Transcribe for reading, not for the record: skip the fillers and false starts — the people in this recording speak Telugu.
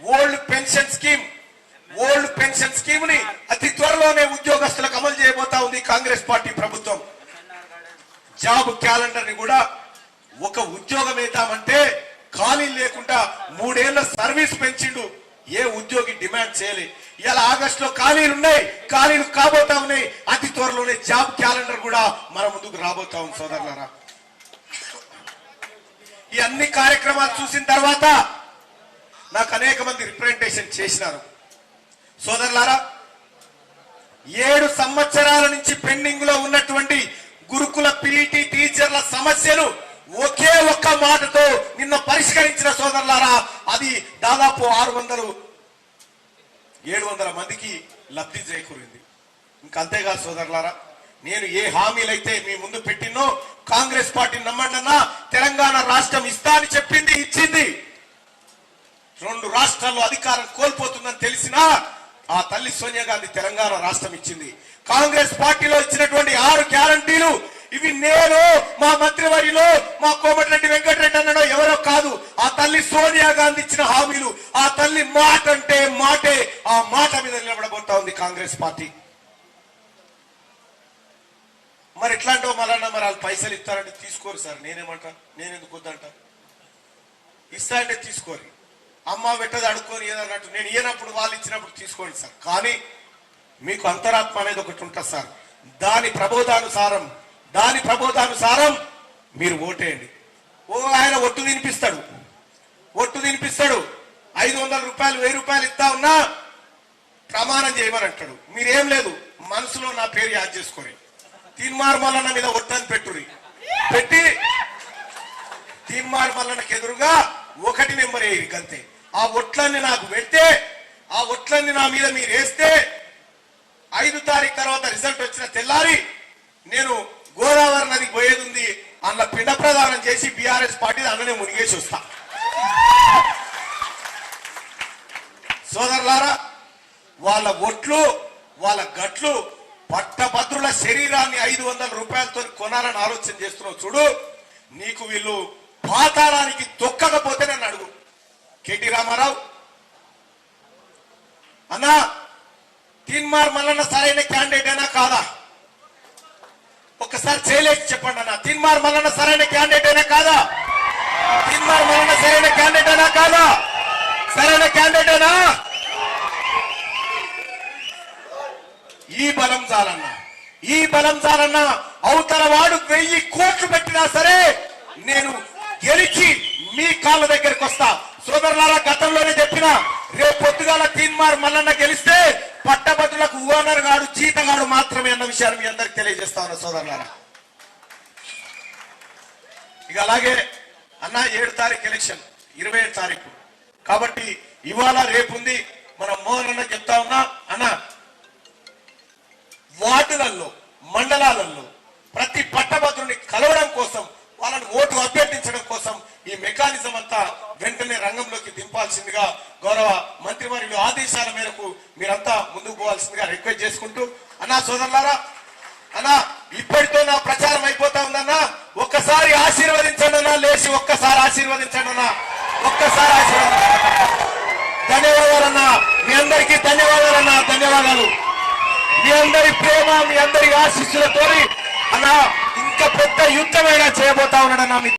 ఓల్డ్ పెన్షన్ స్కీమ్ ని అతి త్వరలోనే ఉద్యోగస్తులకు అమలు చేయబోతా ఉంది కాంగ్రెస్ పార్టీ ప్రభుత్వం. జాబ్ క్యాలెండర్ ని కూడా ఒక ఉద్యోగం వేద్దామంటే ఖాళీ లేకుండా 3 ఏళ్ల సర్వీస్ పెంచిండు. ఏ ఉద్యోగి డిమాండ్ చేయలే. ఇలా ఆగస్టులో ఖాళీలు కాబోతా ఉన్నాయి. అతి త్వరలోనే జాబ్ క్యాలెండర్ కూడా మన ముందుకు రాబోతా ఉంది సోదరులారా. ఈ అన్ని కార్యక్రమాలు చూసిన తర్వాత నాకు అనేక మంది రిప్రజెంటేషన్ చేసినారు. సోదరులారా, 7 సంవత్సరాల నుంచి పెండింగ్ లో ఉన్నటువంటి గురుకుల పీఈటీ టీచర్ల సమస్యలు ఒకే ఒక్క మాటతో నిన్న పరిష్కరించిన సోదరులారా. అది దాదాపు 600-700 మందికి లబ్ధి చేకూరింది. ఇంకంతేకాదు సోదరులారా, నేను ఏ హామీలైతే మీ ముందు పెట్టినో కాంగ్రెస్ పార్టీ నమ్మండన్నా తెలంగాణ రాష్ట్రం ఇస్తా అని చెప్పింది, ఇచ్చింది. 2 రాష్ట్రాల్లో అధికారం కోల్పోతుందని తెలిసినా ఆ తల్లి సోనియా గాంధీ తెలంగాణ రాష్ట్రం ఇచ్చింది. కాంగ్రెస్ పార్టీలో ఇచ్చినటువంటి 6 గ్యారంటీలు ఇవి నేను, మా మంత్రివర్యులు, మా కోమటిరెడ్డి వెంకటరెడ్డి అన్నడో ఎవరో కాదు, ఆ తల్లి సోనియా గాంధీ ఇచ్చిన హామీలు. ఆ తల్లి మాట అంటే మాటే, ఆ మాట మీద నిలబడబోతా ఉంది కాంగ్రెస్ పార్టీ. మరి ఇట్లాంటి మరన్నా మరి వాళ్ళు పైసలు ఇస్తారంటే తీసుకోరు సార్. నేనేమంటా, నేనెందుకు వద్దంటా? ఇస్తా అంటే తీసుకోరు. అమ్మ పెట్టదు అడుక్కొని ఏదన్నట్టు. నేను ఇయ్యనప్పుడు వాళ్ళు ఇచ్చినప్పుడు తీసుకోండి సార్. కానీ మీకు అంతరాత్మ అనేది ఒకటి ఉంటుంది సార్. దాని ప్రబోధానుసారం మీరు ఓటేయండి. ఆయన ఒట్టు తినిపిస్తాడు 500 రూపాయలు 1000 రూపాయలు ఇస్తా ఉన్నా ప్రమాణం చేయమని అంటాడు. మీరేం లేదు, మనసులో నా పేరు యాద్ చేసుకోండి. తీన్మార్ మల్లన్న మీద ఒట్టని పెట్టి తీన్మార్ మల్లన్నకి ఎదురుగా 1 నెంబర్ వేయి అంతే. ఆ ఒట్లన్నీ నాకు పెడితే, ఆ ఒట్లన్నీ నా మీద మీరు వేస్తే 5 తారీఖు తర్వాత రిజల్ట్ వచ్చిన తెల్లారి నేను గోదావరి నదికి పోయేది ఉంది. అందులో పిండ ప్రదానం చేసి బీఆర్ఎస్ పార్టీ అందులోనే మునిగేసి వస్తా. సోదరులారా, వాళ్ళ ఒట్లు వాళ్ళ గట్లు పట్టభద్రుల శరీరాన్ని 500 రూపాయలతో కొనాలని ఆలోచన చేస్తున్నావు చూడు. నీకు వీళ్ళు పాతాళానికి తొక్కకపోతే నన్ను అడుగు. కేటీ రామారావు అన్నా, తీన్మార్ మల్లన్న సరైన క్యాండిడేట్ అయినా కాదా? ఒక్కసారి చేయలేసి చెప్పండి అన్న. తీన్మార్ మల్లన్న సరైన క్యాండిడేట్ అయినా కాదా? తీన్మార్ మల్లన్న సరైన క్యాండిడేట్ అయినా కాదా? సరైన క్యాండిడేట్ అయినా? ఈ బలం చాలన్నా అవతల వాడు 1000 కోట్లు పెట్టినా సరే నేను గెలిచి మీ కాళ్ళ దగ్గరికి వస్తా. సోదరులారా, గతంలోనే చెప్పిన, రేపు పొద్దుగాల తీన్మార్ మల్లన్న గెలిస్తే పట్టభద్రులకు ఓనర్ గాడు జీతగాడు మాత్రమే అన్న విషయాన్ని మీ అందరికి తెలియజేస్తా ఉన్నా సోదరులారా. ఇక అలాగే అన్న 7 తారీఖు ఎలక్షన్, 27 తారీఖు కాబట్టి ఇవాళ రేపు ఉంది. మనం మోహన్ అన్న చెప్తా ఉన్నా అన్న, వార్డులలో మండలాలలో ప్రతి పట్టభద్రుని కలవడం కోసం, వాళ్ళని ఓటు అభ్యర్థించడం కోసం ఈ మెకానిజం అంతా వెంటనే రంగంలోకి దింపాల్సిందిగా గౌరవ మంత్రివర్యులు ఆదేశాల మేరకు మీరంతా ముందుకు పోవాల్సిందిగా రిక్వెస్ట్ చేసుకుంటూ, అన్నా సోదరులారా, అన్నా ఇప్పటితో నా ప్రచారం అయిపోతా ఉందన్నా. ఒక్కసారి ఆశీర్వదించండి అన్నా, లేచి ఒక్కసారి ఆశీర్వదించండి అన్నా, ఒక్కసారి ఆశీర్వదించండి. ధన్యవాదాలన్నా, మీ అందరికీ ధన్యవాదాలన్నా, ధన్యవాదాలు. మీ అందరి ప్రేమ, మీ అందరి ఆశీస్సులతో అన్నా ఇంకా పెద్ద యుద్ధమైనా చేయబోతా ఉన్నాడన్నా. మీ